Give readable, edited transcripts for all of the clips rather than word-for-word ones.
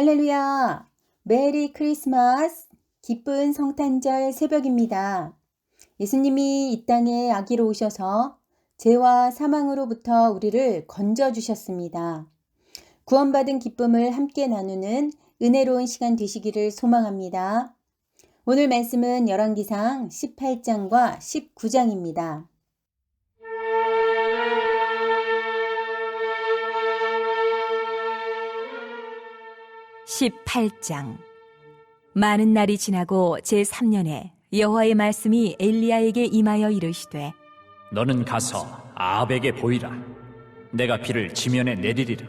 할렐루야! 메리 크리스마스! 기쁜 성탄절 새벽입니다. 예수님이 이 땅에 아기로 오셔서 죄와 사망으로부터 우리를 건져주셨습니다. 구원받은 기쁨을 함께 나누는 은혜로운 시간 되시기를 소망합니다. 오늘 말씀은 열왕기상 18장과 19장입니다. 18장. 많은 날이 지나고 제3년에 여호와의 말씀이 엘리야에게 임하여 이르시되 너는 가서 아합에게 보이라. 내가 비를 지면에 내리리라.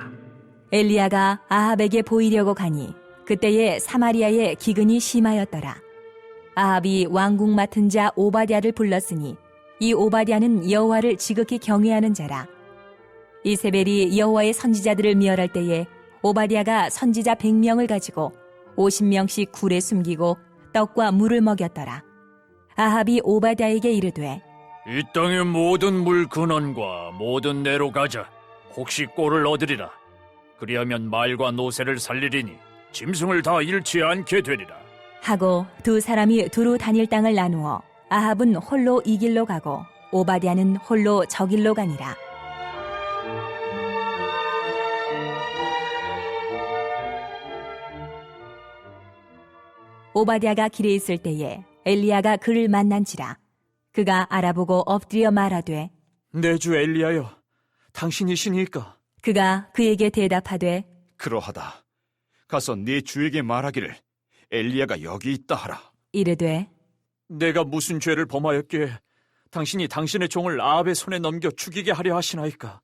엘리야가 아합에게 보이려고 가니 그때에 사마리아에 기근이 심하였더라. 아합이 왕궁 맡은 자 오바댜를 불렀으니 이 오바댜는 여호와를 지극히 경외하는 자라. 이세벨이 여호와의 선지자들을 멸할 때에 오바댜가 선지자 100명을 가지고 50명씩 굴에 숨기고 떡과 물을 먹였더라. 아합이 오바댜에게 이르되 이 땅의 모든 물 근원과 모든 내로 가자. 혹시 꼴을 얻으리라. 그리하면 말과 노새를 살리리니 짐승을 다 잃지 않게 되리라. 하고 두 사람이 두루 다닐 땅을 나누어 아합은 홀로 이 길로 가고 오바댜는 홀로 저 길로 가니라. 오바댜가 길에 있을 때에 엘리야가 그를 만난지라. 그가 알아보고 엎드려 말하되 내 주 엘리야여, 당신이시니까? 그가 그에게 대답하되 그러하다. 가서 네 주에게 말하기를 엘리야가 여기 있다 하라. 이르되 내가 무슨 죄를 범하였기에 당신이 당신의 종을 아합의 손에 넘겨 죽이게 하려 하시나이까?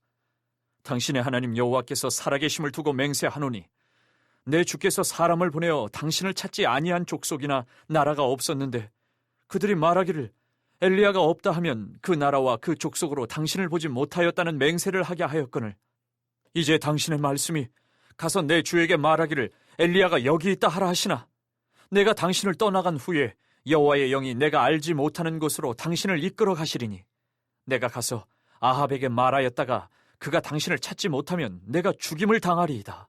당신의 하나님 여호와께서 살아계심을 두고 맹세하노니 내 주께서 사람을 보내어 당신을 찾지 아니한 족속이나 나라가 없었는데 그들이 말하기를 엘리야가 없다 하면 그 나라와 그 족속으로 당신을 보지 못하였다는 맹세를 하게 하였거늘 이제 당신의 말씀이 가서 내 주에게 말하기를 엘리야가 여기 있다 하라 하시나 내가 당신을 떠나간 후에 여호와의 영이 내가 알지 못하는 곳으로 당신을 이끌어 가시리니 내가 가서 아합에게 말하였다가 그가 당신을 찾지 못하면 내가 죽임을 당하리이다.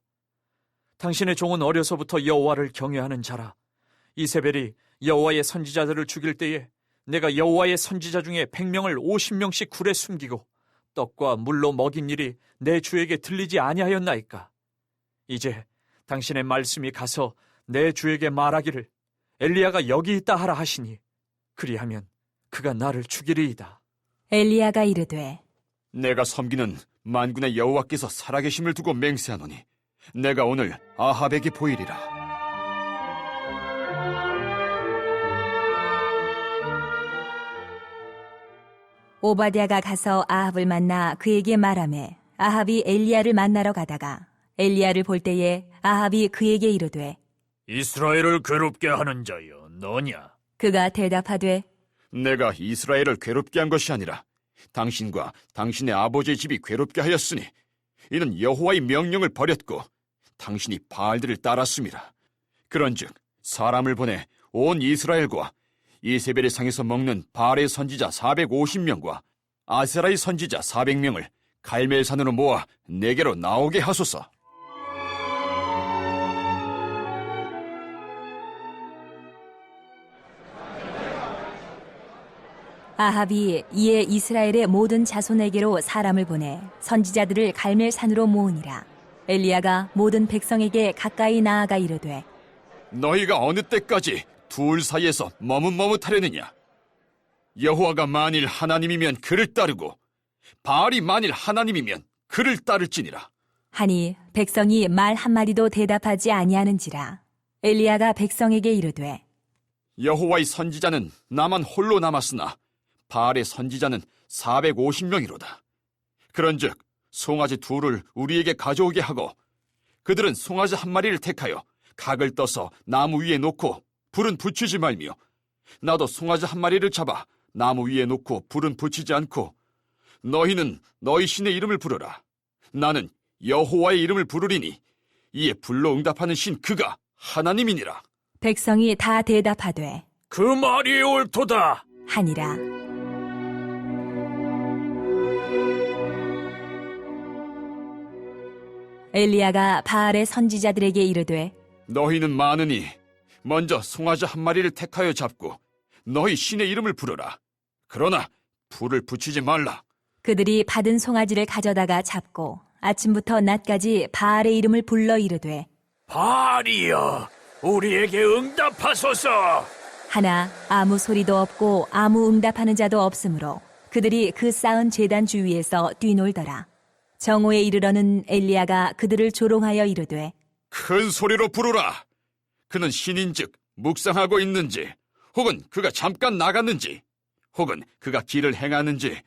당신의 종은 어려서부터 여호와를 경외하는 자라. 이세벨이 여호와의 선지자들을 죽일 때에 내가 여호와의 선지자 중에 100명을 50명씩 굴에 숨기고 떡과 물로 먹인 일이 내 주에게 들리지 아니하였나이까? 이제 당신의 말씀이 가서 내 주에게 말하기를 엘리야가 여기 있다 하라 하시니 그리하면 그가 나를 죽이리이다. 엘리야가 이르되 내가 섬기는 만군의 여호와께서 살아계심을 두고 맹세하노니 내가 오늘 아합에게 보이리라. 오바댜가 가서 아합을 만나 그에게 말하매 아합이 엘리야를 만나러 가다가 엘리야를 볼 때에 아합이 그에게 이르되 이스라엘을 괴롭게 하는 자여 너냐? 그가 대답하되 내가 이스라엘을 괴롭게 한 것이 아니라 당신과 당신의 아버지의 집이 괴롭게 하였으니 이는 여호와의 명령을 버렸고 당신이 바알들을 따랐음이라. 그런즉 사람을 보내 온 이스라엘과 이세벨의 상에서 먹는 바알의 선지자 450명과 아세라의 선지자 400명을 갈멜산으로 모아 내게로 나오게 하소서. 아합이 이에 이스라엘의 모든 자손에게로 사람을 보내 선지자들을 갈멜산으로 모으니라. 엘리야가 모든 백성에게 가까이 나아가 이르되 너희가 어느 때까지 둘 사이에서 머뭇머뭇하려느냐? 여호와가 만일 하나님이면 그를 따르고 바알이 만일 하나님이면 그를 따를지니라. 하니 백성이 말 한마디도 대답하지 아니하는지라. 엘리야가 백성에게 이르되 여호와의 선지자는 나만 홀로 남았으나 바알의 선지자는 450명이로다. 그런즉 송아지 둘을 우리에게 가져오게 하고 그들은 송아지 한 마리를 택하여 각을 떠서 나무 위에 놓고 불은 붙이지 말며 나도 송아지 한 마리를 잡아 나무 위에 놓고 불은 붙이지 않고 너희는 너희 신의 이름을 부르라. 나는 여호와의 이름을 부르리니 이에 불로 응답하는 신 그가 하나님이니라. 백성이 다 대답하되 그 말이 옳도다. 하니라. 엘리야가 바알의 선지자들에게 이르되 너희는 많으니 먼저 송아지 한 마리를 택하여 잡고 너희 신의 이름을 부르라. 그러나 불을 붙이지 말라. 그들이 받은 송아지를 가져다가 잡고 아침부터 낮까지 바알의 이름을 불러 이르되 바알이여, 우리에게 응답하소서. 하나 아무 소리도 없고 아무 응답하는 자도 없으므로 그들이 그 쌓은 제단 주위에서 뛰놀더라. 정오에 이르러는 엘리야가 그들을 조롱하여 이르되 큰 소리로 부르라. 그는 신인즉 묵상하고 있는지, 혹은 그가 잠깐 나갔는지, 혹은 그가 길을 행하는지,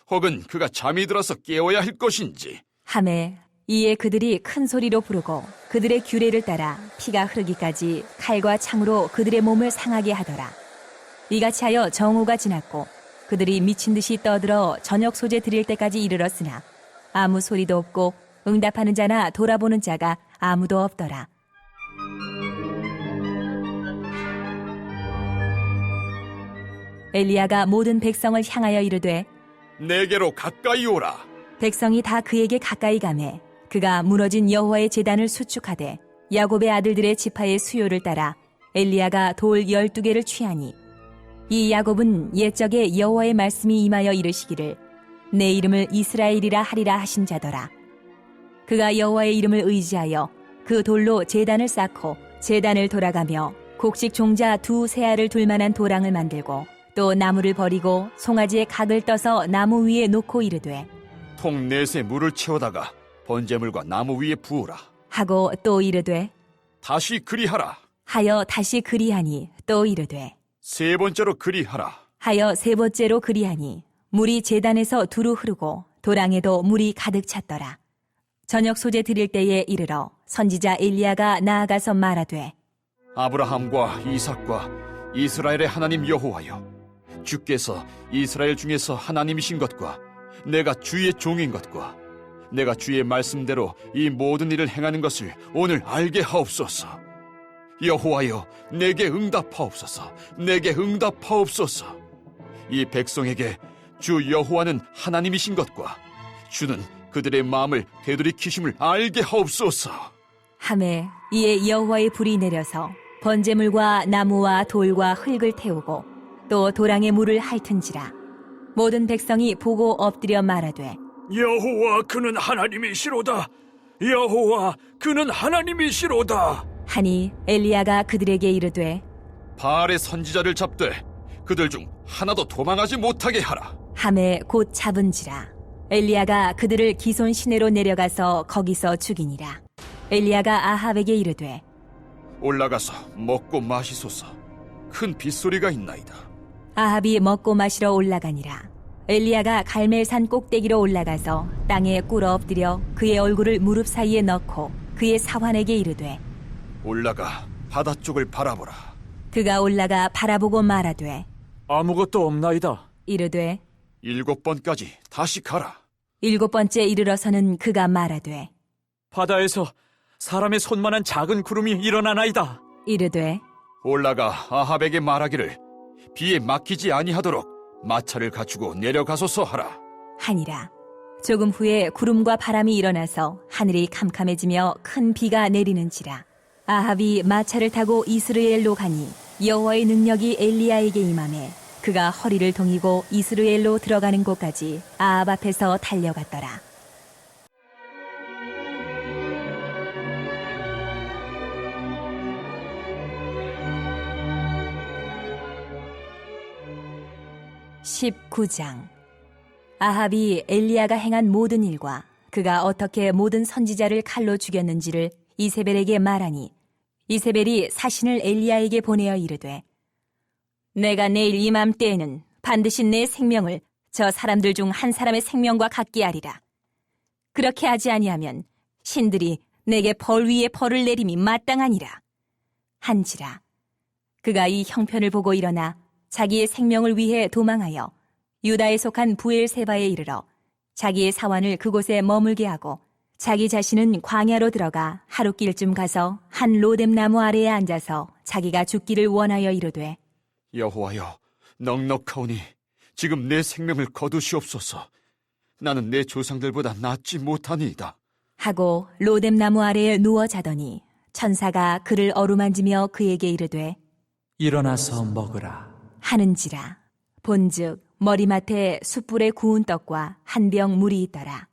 혹은 그가 잠이 들어서 깨워야 할 것인지. 하매 이에 그들이 큰 소리로 부르고 그들의 규례를 따라 피가 흐르기까지 칼과 창으로 그들의 몸을 상하게 하더라. 이같이 하여 정오가 지났고 그들이 미친 듯이 떠들어 저녁 소재 드릴 때까지 이르렀으나 아무 소리도 없고 응답하는 자나 돌아보는 자가 아무도 없더라. 엘리야가 모든 백성을 향하여 이르되 내게로 가까이 오라. 백성이 다 그에게 가까이 가매 그가 무너진 여호와의 제단을 수축하되 야곱의 아들들의 지파의 수요를 따라 엘리야가 돌 12개를 취하니 이 야곱은 옛적에 여호와의 말씀이 임하여 이르시기를 내 이름을 이스라엘이라 하리라 하신 자더라. 그가 여호와의 이름을 의지하여 그 돌로 제단을 쌓고 제단을 돌아가며 곡식 종자 2세알을 둘 만한 도랑을 만들고 또 나무를 버리고 송아지의 각을 떠서 나무 위에 놓고 이르되 통 넷에 물을 채워다가 번제물과 나무 위에 부으라. 하고 또 이르되 다시 그리하라. 하여 다시 그리하니 또 이르되 세 번째로 그리하라. 하여 세 번째로 그리하니 물이 제단에서 두루 흐르고 도랑에도 물이 가득 찼더라. 저녁 소재 드릴 때에 이르러 선지자 엘리야가 나아가서 말하되 아브라함과 이삭과 이스라엘의 하나님 여호와여, 주께서 이스라엘 중에서 하나님이신 것과 내가 주의 종인 것과 내가 주의 말씀대로 이 모든 일을 행하는 것을 오늘 알게 하옵소서. 여호와여, 내게 응답하옵소서. 내게 응답하옵소서. 이 백성에게 주 여호와는 하나님이신 것과 주는 그들의 마음을 되돌이키심을 알게 하옵소서. 하매 이에 여호와의 불이 내려서 번제물과 나무와 돌과 흙을 태우고 또 도랑에 물을 핥은지라. 모든 백성이 보고 엎드려 말하되 여호와 그는 하나님이시로다. 여호와 그는 하나님이시로다. 하니 엘리야가 그들에게 이르되 바알의 선지자를 잡되 그들 중 하나도 도망하지 못하게 하라. 하매 곧 잡은지라. 엘리야가 그들을 기손 시내로 내려가서 거기서 죽이니라. 엘리야가 아합에게 이르되 올라가서 먹고 마시소서. 큰 빗소리가 있나이다. 아합이 먹고 마시러 올라가니라. 엘리야가 갈멜산 꼭대기로 올라가서 땅에 꿇어 엎드려 그의 얼굴을 무릎 사이에 넣고 그의 사환에게 이르되 올라가 바다 쪽을 바라보라. 그가 올라가 바라보고 말하되 아무것도 없나이다. 이르되 7번까지 다시 가라. 7번째 이르러서는 그가 말하되 바다에서 사람의 손만한 작은 구름이 일어나나이다. 이르되 올라가 아합에게 말하기를 비에 막히지 아니하도록 마차를 갖추고 내려가소서 하라. 하니라. 조금 후에 구름과 바람이 일어나서 하늘이 캄캄해지며 큰 비가 내리는지라. 아합이 마차를 타고 이스라엘로 가니 여호와의 능력이 엘리야에게 임하매 그가 허리를 동이고 이스라엘로 들어가는 곳까지 아합 앞에서 달려갔더라. (19장) 아합이 엘리야가 행한 모든 일과 그가 어떻게 모든 선지자를 칼로 죽였는지를 이세벨에게 말하니 이세벨이 사신을 엘리야에게 보내어 이르되 내가 내일 이맘때에는 반드시 내 생명을 저 사람들 중 한 사람의 생명과 같게 하리라. 그렇게 하지 아니하면 신들이 내게 벌 위에 벌을 내림이 마땅하니라. 한지라. 그가 이 형편을 보고 일어나 자기의 생명을 위해 도망하여 유다에 속한 부엘세바에 이르러 자기의 사환을 그곳에 머물게 하고 자기 자신은 광야로 들어가 하룻길쯤 가서 한 로뎀나무 아래에 앉아서 자기가 죽기를 원하여 이르되 여호와여, 넉넉하오니 지금 내 생명을 거두시옵소서. 나는 내 조상들보다 낫지 못하니이다. 하고 로뎀나무 아래에 누워 자더니 천사가 그를 어루만지며 그에게 이르되 일어나서 먹으라. 하는지라. 본즉 머리맡에 숯불에 구운 떡과 한 병 물이 있더라.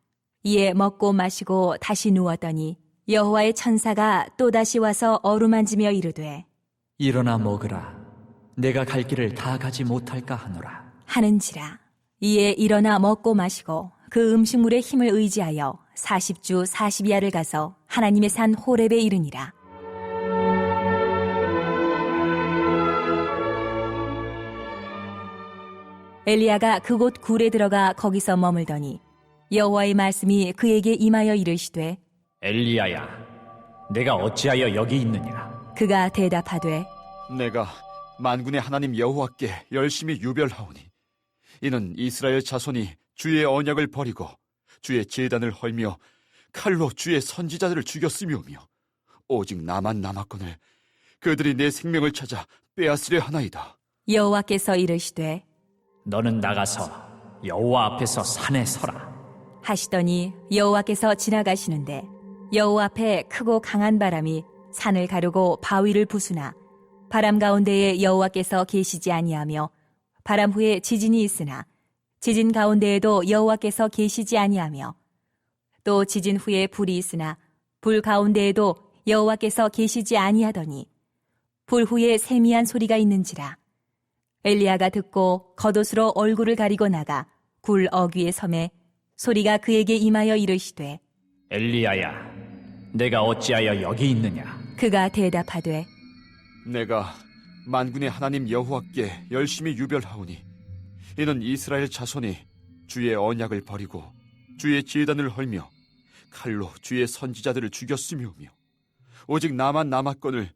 이에 먹고 마시고 다시 누웠더니 여호와의 천사가 또다시 와서 어루만지며 이르되 일어나 먹으라. 내가 갈 길을 다 가지 못할까 하노라. 하는지라. 이에 일어나 먹고 마시고 그 음식물의 힘을 의지하여 40주 40야를 가서 하나님의 산 호렙에 이르니라. 엘리야가 그곳 굴에 들어가 거기서 머물더니 여호와의 말씀이 그에게 임하여 이르시되 엘리야야, 내가 어찌하여 여기 있느냐? 그가 대답하되 내가 만군의 하나님 여호와께 열심히 유별하오니 이는 이스라엘 자손이 주의 언약을 버리고 주의 제단을 헐며 칼로 주의 선지자들을 죽였음이오며 오직 나만 남았거늘 그들이 내 생명을 찾아 빼앗으려 하나이다. 여호와께서 이르시되 너는 나가서 여호와 앞에서 산에 서라. 하시더니 여호와께서 지나가시는데 여호와 앞에 크고 강한 바람이 산을 가르고 바위를 부수나 바람 가운데에 여호와께서 계시지 아니하며 바람 후에 지진이 있으나 지진 가운데에도 여호와께서 계시지 아니하며 또 지진 후에 불이 있으나 불 가운데에도 여호와께서 계시지 아니하더니 불 후에 세미한 소리가 있는지라. 엘리야가 듣고 겉옷으로 얼굴을 가리고 나가 굴 어귀에 섬에 소리가 그에게 임하여 이르시되 엘리야야, 내가 어찌하여 여기 있느냐? 그가 대답하되 내가 만군의 하나님 여호와께 열심히 유별하오니 이는 이스라엘 자손이 주의 언약을 버리고 주의 제단을 헐며 칼로 주의 선지자들을 죽였음이오며 오직 나만 남았거늘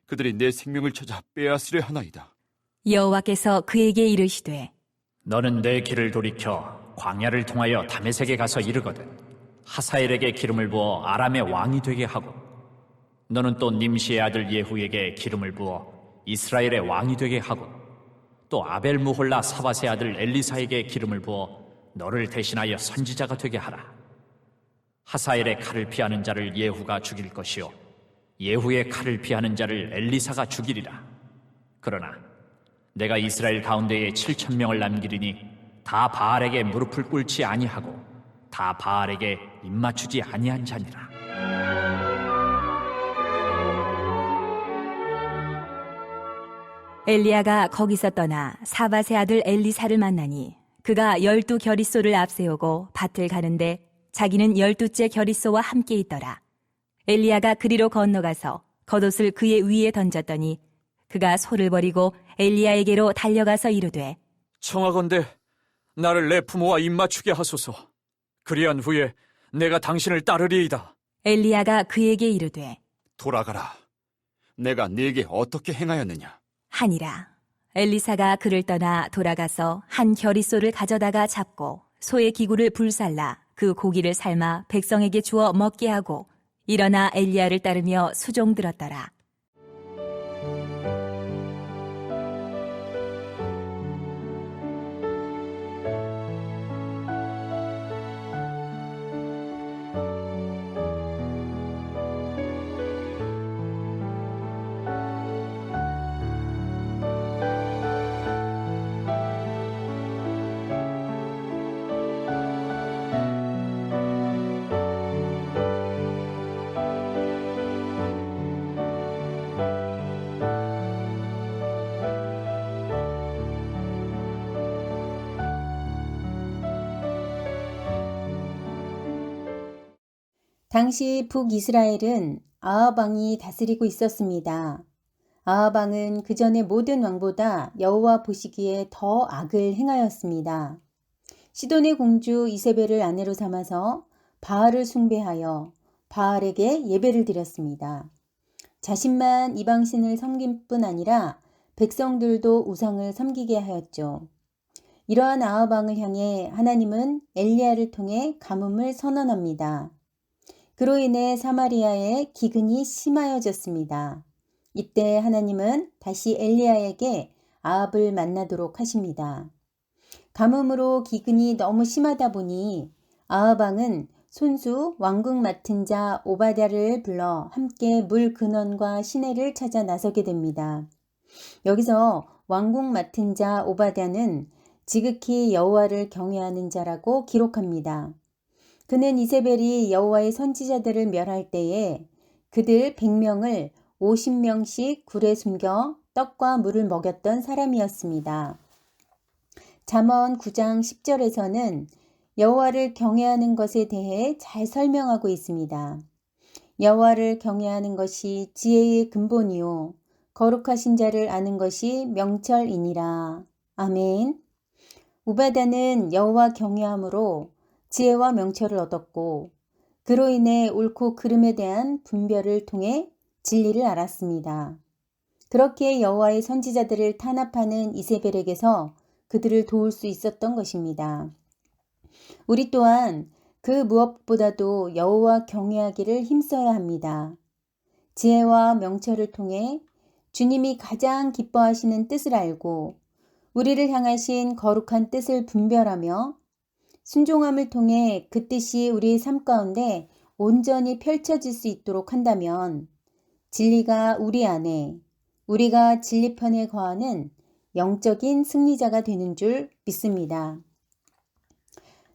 그들이 내 생명을 찾아 빼앗으려 하나이다. 여호와께서 그에게 이르시되 너는 내 길을 돌이켜 광야를 통하여 다메섹에 가서 이르거든 하사엘에게 기름을 부어 아람의 왕이 되게 하고 너는 또 님시의 아들 예후에게 기름을 부어 이스라엘의 왕이 되게 하고 또 아벨무홀라 사밧의 아들 엘리사에게 기름을 부어 너를 대신하여 선지자가 되게 하라. 하사엘의 칼을 피하는 자를 예후가 죽일 것이요 예후의 칼을 피하는 자를 엘리사가 죽이리라. 그러나 내가 이스라엘 가운데에 7,000명을 남기리니 다 바알에게 무릎을 꿇지 아니하고 다 바알에게 입맞추지 아니한 자니라. 엘리야가 거기서 떠나 사밧의 아들 엘리사를 만나니 그가 12 겨릿소를 앞세우고 밭을 가는데 자기는 12째 겨릿소와 함께 있더라. 엘리야가 그리로 건너가서 겉옷을 그의 위에 던졌더니 그가 소를 버리고 엘리야에게로 달려가서 이르되 청하건대 나를 내 부모와 입맞추게 하소서. 그리한 후에 내가 당신을 따르리이다. 엘리야가 그에게 이르되 돌아가라. 내가 네게 어떻게 행하였느냐? 하니라. 엘리사가 그를 떠나 돌아가서 한 겨릿소를 가져다가 잡고 소의 기구를 불살라 그 고기를 삶아 백성에게 주어 먹게 하고 일어나 엘리야를 따르며 수종 들었더라. 당시 북이스라엘은 아합 왕이 다스리고 있었습니다. 아합 왕은 그 전의 모든 왕보다 여호와 보시기에 더 악을 행하였습니다. 시돈의 공주 이세벨을 아내로 삼아서 바알을 숭배하여 바알에게 예배를 드렸습니다. 자신만 이방신을 섬긴 뿐 아니라 백성들도 우상을 섬기게 하였죠. 이러한 아합 왕을 향해 하나님은 엘리야를 통해 가뭄을 선언합니다. 그로 인해 사마리아의 기근이 심하여졌습니다. 이때 하나님은 다시 엘리야에게 아합을 만나도록 하십니다. 가뭄으로 기근이 너무 심하다 보니 아합 왕은 손수 왕궁 맡은 자 오바댜를 불러 함께 물 근원과 시내를 찾아 나서게 됩니다. 여기서 왕궁 맡은 자 오바댜는 지극히 여호와를 경외하는 자라고 기록합니다. 그는 이세벨이 여호와의 선지자들을 멸할 때에 그들 100명을 50명씩 굴에 숨겨 떡과 물을 먹였던 사람이었습니다. 잠언 9장 10절에서는 여호와를 경외하는 것에 대해 잘 설명하고 있습니다. 여호와를 경외하는 것이 지혜의 근본이요 거룩하신 자를 아는 것이 명철이니라. 아멘. 오바댜는 여호와 경외함으로 지혜와 명철을 얻었고 그로 인해 옳고 그름에 대한 분별을 통해 진리를 알았습니다. 그렇게 여호와의 선지자들을 탄압하는 이세벨에게서 그들을 도울 수 있었던 것입니다. 우리 또한 그 무엇보다도 여호와 경외하기를 힘써야 합니다. 지혜와 명철을 통해 주님이 가장 기뻐하시는 뜻을 알고 우리를 향하신 거룩한 뜻을 분별하며 순종함을 통해 그 뜻이 우리의 삶 가운데 온전히 펼쳐질 수 있도록 한다면 진리가 우리 안에 우리가 진리편에 거하는 영적인 승리자가 되는 줄 믿습니다.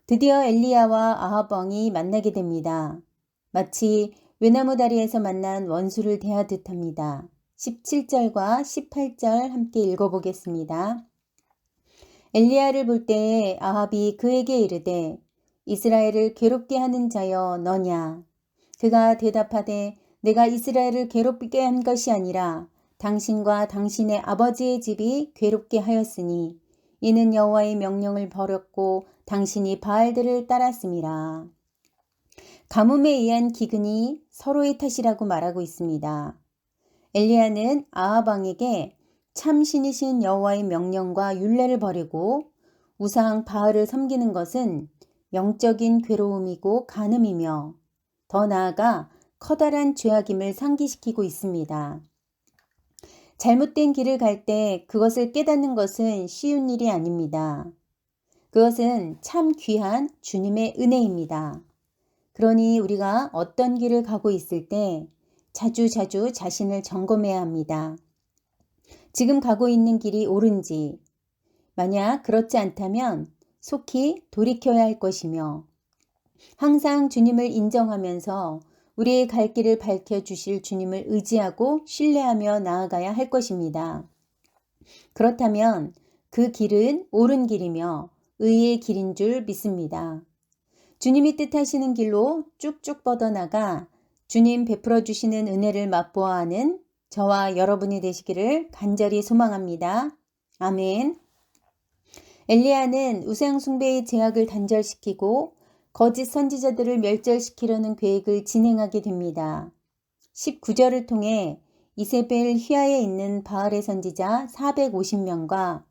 드디어 엘리야와 아합 왕이 만나게 됩니다. 마치 외나무 다리에서 만난 원수를 대하듯 합니다. 17절과 18절 함께 읽어보겠습니다. 엘리야를 볼 때에 아합이 그에게 이르되 이스라엘을 괴롭게 하는 자여 너냐? 그가 대답하되 내가 이스라엘을 괴롭게 한 것이 아니라 당신과 당신의 아버지의 집이 괴롭게 하였으니 이는 여호와의 명령을 버렸고 당신이 바알들을 따랐음이라. 가뭄에 의한 기근이 서로의 탓이라고 말하고 있습니다. 엘리야는 아합 왕에게 참 신이신 여호와의 명령과 율례를 버리고 우상 바알을 섬기는 것은 영적인 괴로움이고 간음이며 더 나아가 커다란 죄악임을 상기시키고 있습니다. 잘못된 길을 갈 때 그것을 깨닫는 것은 쉬운 일이 아닙니다. 그것은 참 귀한 주님의 은혜입니다. 그러니 우리가 어떤 길을 가고 있을 때 자주자주 자신을 점검해야 합니다. 지금 가고 있는 길이 옳은지, 만약 그렇지 않다면 속히 돌이켜야 할 것이며 항상 주님을 인정하면서 우리의 갈 길을 밝혀주실 주님을 의지하고 신뢰하며 나아가야 할 것입니다. 그렇다면 그 길은 옳은 길이며 의의 길인 줄 믿습니다. 주님이 뜻하시는 길로 쭉쭉 뻗어나가 주님 베풀어 주시는 은혜를 맛보아 하는 저와 여러분이 되시기를 간절히 소망합니다. 아멘. 엘리야는 우상 숭배의 제약을 단절시키고 거짓 선지자들을 멸절시키려는 계획을 진행하게 됩니다. 19절을 통해 이세벨 휘하에 있는 바알의 선지자 450명과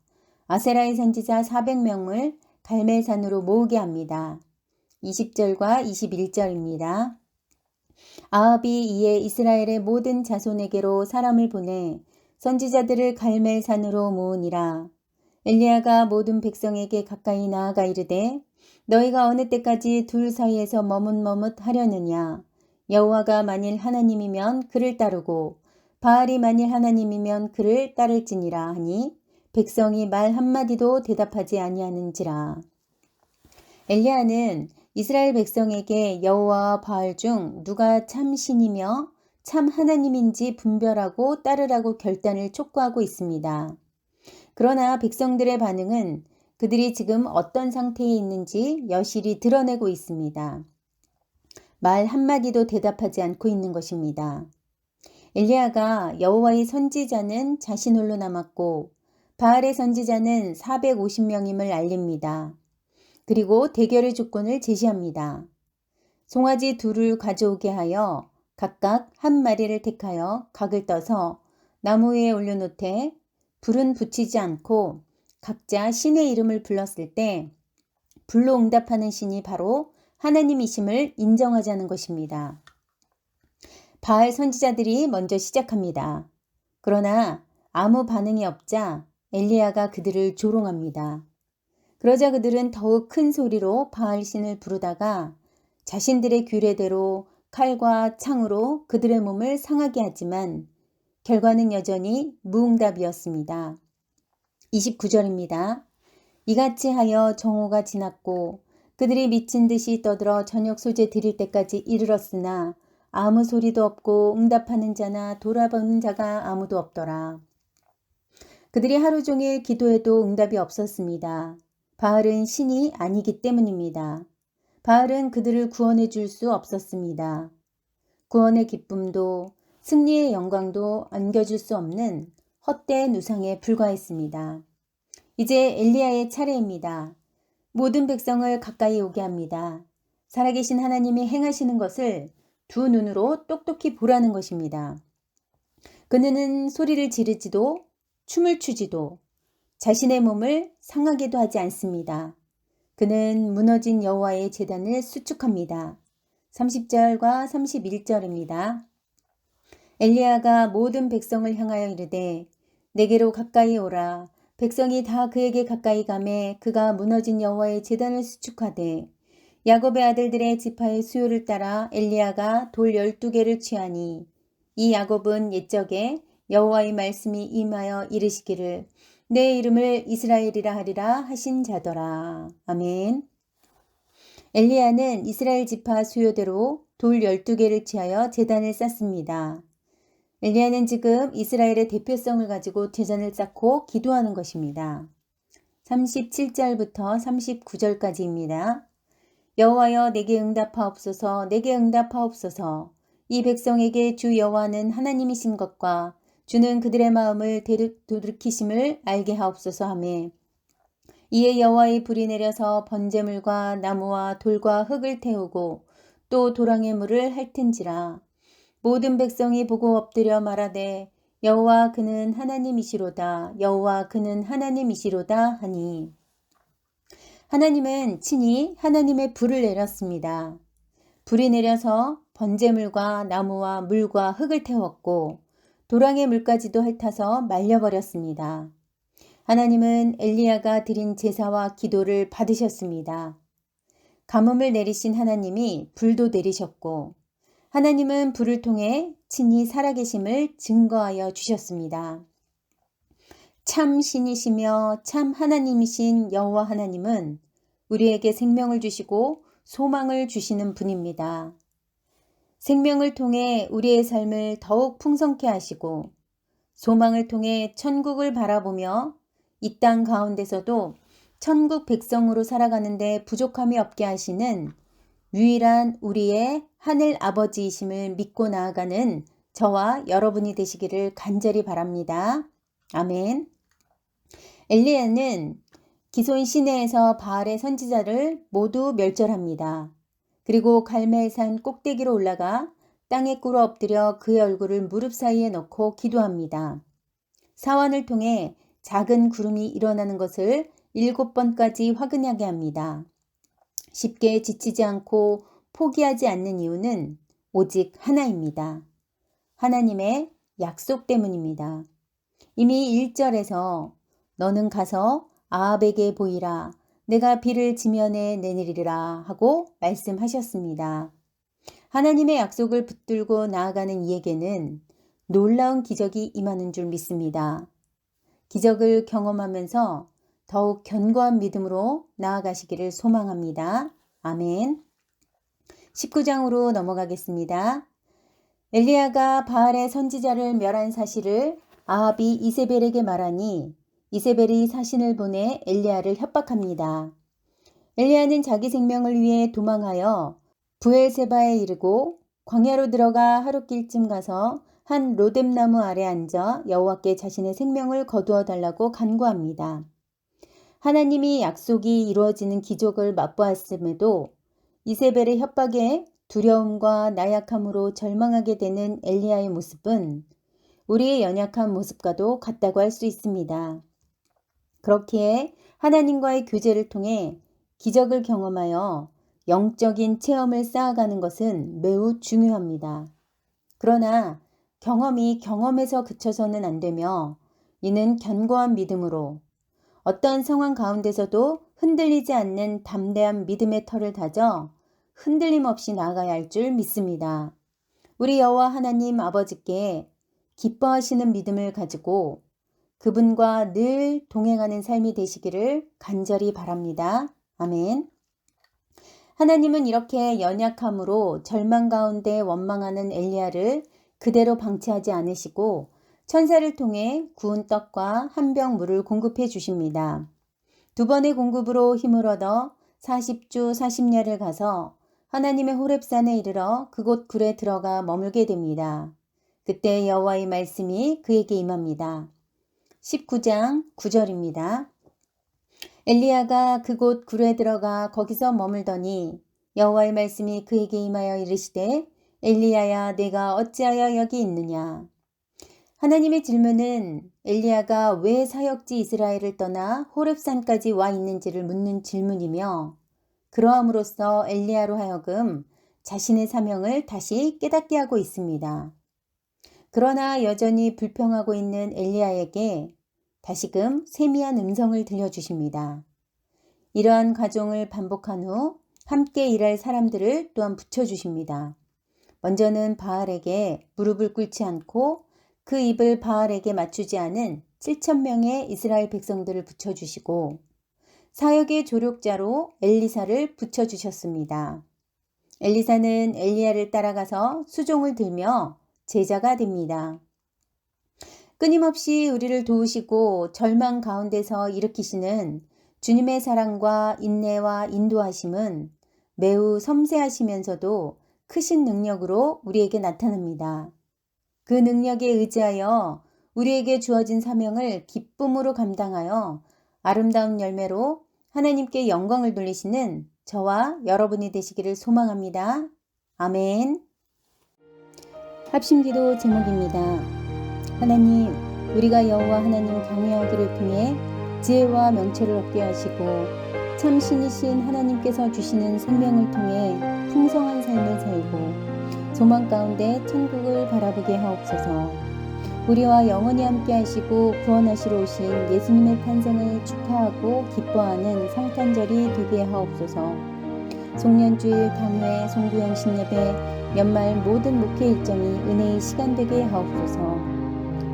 아세라의 선지자 400명을 갈멜산으로 모으게 합니다. 20절과 21절입니다. 아합이 이에 이스라엘의 모든 자손에게로 사람을 보내 선지자들을 갈멜산으로 모으니라. 엘리야가 모든 백성에게 가까이 나아가 이르되 너희가 어느 때까지 둘 사이에서 머뭇머뭇하려느냐. 여호와가 만일 하나님이면 그를 따르고 바알이 만일 하나님이면 그를 따를지니라 하니 백성이 말 한마디도 대답하지 아니하는지라. 엘리야는 이스라엘 백성에게 여호와와 바알 중 누가 참 신이며 참 하나님인지 분별하고 따르라고 결단을 촉구하고 있습니다. 그러나 백성들의 반응은 그들이 지금 어떤 상태에 있는지 여실히 드러내고 있습니다. 말 한마디도 대답하지 않고 있는 것입니다. 엘리야가 여호와의 선지자는 자신 홀로 남았고 바알의 선지자는 450명임을 알립니다. 그리고 대결의 조건을 제시합니다. 송아지 둘을 가져오게 하여 각각 한 마리를 택하여 각을 떠서 나무 위에 올려놓되 불은 붙이지 않고 각자 신의 이름을 불렀을 때 불로 응답하는 신이 바로 하나님이심을 인정하자는 것입니다. 바알 선지자들이 먼저 시작합니다. 그러나 아무 반응이 없자 엘리야가 그들을 조롱합니다. 그러자 그들은 더욱 큰 소리로 바알 신을 부르다가 자신들의 규례대로 칼과 창으로 그들의 몸을 상하게 하지만 결과는 여전히 무응답이었습니다. 29절입니다. 이같이 하여 정오가 지났고 그들이 미친 듯이 떠들어 저녁 소재 드릴 때까지 이르렀으나 아무 소리도 없고 응답하는 자나 돌아보는 자가 아무도 없더라. 그들이 하루 종일 기도해도 응답이 없었습니다. 바알은 신이 아니기 때문입니다. 바알은 그들을 구원해 줄 수 없었습니다. 구원의 기쁨도 승리의 영광도 안겨줄 수 없는 헛된 우상에 불과했습니다. 이제 엘리야의 차례입니다. 모든 백성을 가까이 오게 합니다. 살아계신 하나님이 행하시는 것을 두 눈으로 똑똑히 보라는 것입니다. 그는 소리를 지르지도 춤을 추지도 자신의 몸을 상하게도 하지 않습니다. 그는 무너진 여호와의 제단을 수축합니다. 30절과 31절입니다. 엘리야가 모든 백성을 향하여 이르되 내게로 가까이 오라. 백성이 다 그에게 가까이 가매 그가 무너진 여호와의 제단을 수축하되 야곱의 아들들의 지파의 수요를 따라 엘리야가 돌 12개를 취하니 이 야곱은 옛적에 여호와의 말씀이 임하여 이르시기를 내 이름을 이스라엘이라 하리라 하신 자더라. 아멘. 엘리야는 이스라엘 지파 수요대로 돌 12개를 취하여 제단을 쌓습니다. 엘리야는 지금 이스라엘의 대표성을 가지고 제단을 쌓고 기도하는 것입니다. 37절부터 39절까지입니다. 여호와여 내게 응답하옵소서 내게 응답하옵소서 이 백성에게 주 여호와는 하나님이신 것과 주는 그들의 마음을 돌이키심을 알게 하옵소서 하매 이에 여호와의 불이 내려서 번제물과 나무와 돌과 흙을 태우고 또 도랑의 물을 핥은지라 모든 백성이 보고 엎드려 말하되 여호와 그는 하나님이시로다 여호와 그는 하나님이시로다 하니 하나님은 친히 하나님의 불을 내렸습니다. 불이 내려서 번제물과 나무와 물과 흙을 태웠고 도랑의 물까지도 핥아서 말려버렸습니다. 하나님은 엘리야가 드린 제사와 기도를 받으셨습니다. 가뭄을 내리신 하나님이 불도 내리셨고 하나님은 불을 통해 친히 살아계심을 증거하여 주셨습니다. 참 신이시며 참 하나님이신 여호와 하나님은 우리에게 생명을 주시고 소망을 주시는 분입니다. 생명을 통해 우리의 삶을 더욱 풍성케 하시고 소망을 통해 천국을 바라보며 이 땅 가운데서도 천국 백성으로 살아가는데 부족함이 없게 하시는 유일한 우리의 하늘 아버지이심을 믿고 나아가는 저와 여러분이 되시기를 간절히 바랍니다. 아멘. 엘리야는 기손 시내에서 바알의 선지자를 모두 멸절합니다. 그리고 갈멜산 꼭대기로 올라가 땅에 꿇어 엎드려 그의 얼굴을 무릎 사이에 넣고 기도합니다. 사환을 통해 작은 구름이 일어나는 것을 7번까지 확인하게 합니다. 쉽게 지치지 않고 포기하지 않는 이유는 오직 하나입니다. 하나님의 약속 때문입니다. 이미 1절에서 너는 가서 아합에게 보이라 내가 비를 지면에 내리리라 하고 말씀하셨습니다. 하나님의 약속을 붙들고 나아가는 이에게는 놀라운 기적이 임하는 줄 믿습니다. 기적을 경험하면서 더욱 견고한 믿음으로 나아가시기를 소망합니다. 아멘. 19장으로 넘어가겠습니다. 엘리야가 바알의 선지자를 멸한 사실을 아합이 이세벨에게 말하니 이세벨이 사신을 보내 엘리야를 협박합니다. 엘리야는 자기 생명을 위해 도망하여 브엘세바에 이르고 광야로 들어가 하룻길쯤 가서 한 로뎀나무 아래 앉아 여호와께 자신의 생명을 거두어 달라고 간구합니다. 하나님이 약속이 이루어지는 기적을 맛보았음에도 이세벨의 협박에 두려움과 나약함으로 절망하게 되는 엘리야의 모습은 우리의 연약한 모습과도 같다고 할 수 있습니다. 그렇기에 하나님과의 교제를 통해 기적을 경험하여 영적인 체험을 쌓아가는 것은 매우 중요합니다. 그러나 경험이 경험에서 그쳐서는 안 되며 이는 견고한 믿음으로 어떠한 상황 가운데서도 흔들리지 않는 담대한 믿음의 털을 다져 흔들림 없이 나아가야 할 줄 믿습니다. 우리 여호와 하나님 아버지께 기뻐하시는 믿음을 가지고 그분과 늘 동행하는 삶이 되시기를 간절히 바랍니다. 아멘. 하나님은 이렇게 연약함으로 절망 가운데 원망하는 엘리야를 그대로 방치하지 않으시고 천사를 통해 구운 떡과 한 병 물을 공급해 주십니다. 두 번의 공급으로 힘을 얻어 40주 40야를 가서 하나님의 호렙산에 이르러 그곳 굴에 들어가 머물게 됩니다. 그때 여호와의 말씀이 그에게 임합니다. 19장 9절입니다. 엘리야가 그곳 굴에 들어가 거기서 머물더니 여호와의 말씀이 그에게 임하여 이르시되 엘리야야 내가 어찌하여 여기 있느냐. 하나님의 질문은 엘리야가 왜 사역지 이스라엘을 떠나 호렙산까지 와 있는지를 묻는 질문이며 그러함으로써 엘리야로 하여금 자신의 사명을 다시 깨닫게 하고 있습니다. 그러나 여전히 불평하고 있는 엘리야에게 다시금 세미한 음성을 들려주십니다. 이러한 과정을 반복한 후 함께 일할 사람들을 또한 붙여주십니다. 먼저는 바알에게 무릎을 꿇지 않고 그 입을 바알에게 맞추지 않은 7,000명의 이스라엘 백성들을 붙여주시고 사역의 조력자로 엘리사를 붙여주셨습니다. 엘리사는 엘리야를 따라가서 수종을 들며 제자가 됩니다. 끊임없이 우리를 도우시고 절망 가운데서 일으키시는 주님의 사랑과 인내와 인도하심은 매우 섬세하시면서도 크신 능력으로 우리에게 나타납니다. 그 능력에 의지하여 우리에게 주어진 사명을 기쁨으로 감당하여 아름다운 열매로 하나님께 영광을 돌리시는 저와 여러분이 되시기를 소망합니다. 아멘. 합심기도 제목입니다. 하나님, 우리가 여호와 하나님 경외하기를 통해 지혜와 명철을 얻게 하시고 참 신이신 하나님께서 주시는 생명을 통해 풍성한 삶을 살고 소망 가운데 천국을 바라보게 하옵소서. 우리와 영원히 함께 하시고 구원하시러 오신 예수님의 탄생을 축하하고 기뻐하는 성탄절이 되게 하옵소서. 송년주일, 당회, 송구영 신예배, 연말 모든 목회 일정이 은혜의 시간 되게 하옵소서.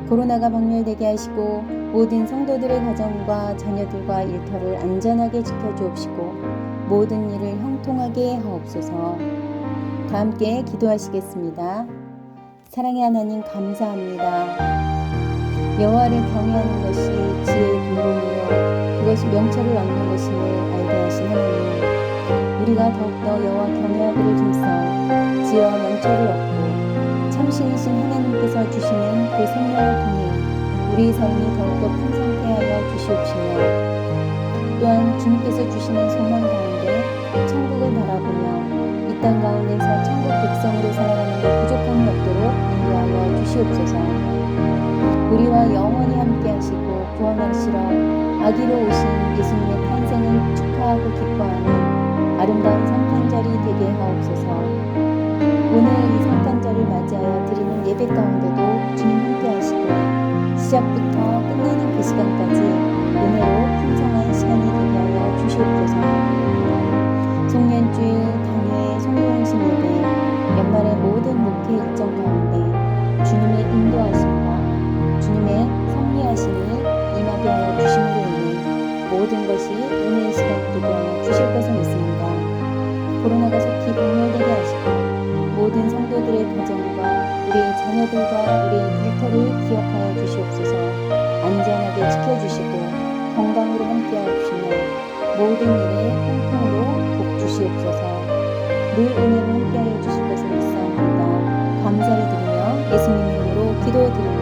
코로나가 박멸되게 하시고 모든 성도들의 가정과 자녀들과 일터를 안전하게 지켜주옵시고 모든 일을 형통하게 하옵소서. 다 함께 기도하시겠습니다. 사랑의 하나님 감사합니다. 여호와를 경외하는 것이 지혜의 근본이요 그것이 명철을 얻는 것임을 알게 하신 하나님, 우리가 더욱더 여호와 경외하기를 힘써 지혜와 명철을 얻고 참신이신 하나님께서 주시는 그 생명을 통해 우리의 삶이 더욱더 풍성케 하여 주시옵시며 또한 주님께서 주시는 소망 가운데 천국을 바라보며 이 땅 가운데서 천국 백성으로 살아가는 데 부족함이 없도록 인도하여 주시옵소서. 우리와 영원히 함께 하시고 구원하시러 아기로 오신 예수님의 탄생을 축하하고 기뻐하는 아름다운 성탄절이 되게 하옵소서. 오늘 이 성탄절을 맞이하여 드리는 예배 가운데도 주님 함께 하시고 시작부터 끝나는 그 시간까지 은혜로 풍성한 시간이 되게 하여 주시옵소서. 송년주일, 당회, 송구영신 예배, 연말의 모든 목회 일정 가운데 주님의 인도하심과 주님의 섭리하심이 임하게 하여 주심으로 인해 모든 것이 은혜의 시간이 되게 하여 주실 것을 믿습니다. 코로나가 속히 박멸되게 하시고 모든 성도들의 가정과 우리의 자녀들과 우리의 일터를 기억하여 주시옵소서. 안전하게 지켜주시고 건강으로 함께하옵시며 모든 일에 형통으로 복 주시옵소서. 늘 은혜로 함께하여 주실 것을 믿사옵나이다. 감사를 드리며 예수님 이름으로 기도드립니다.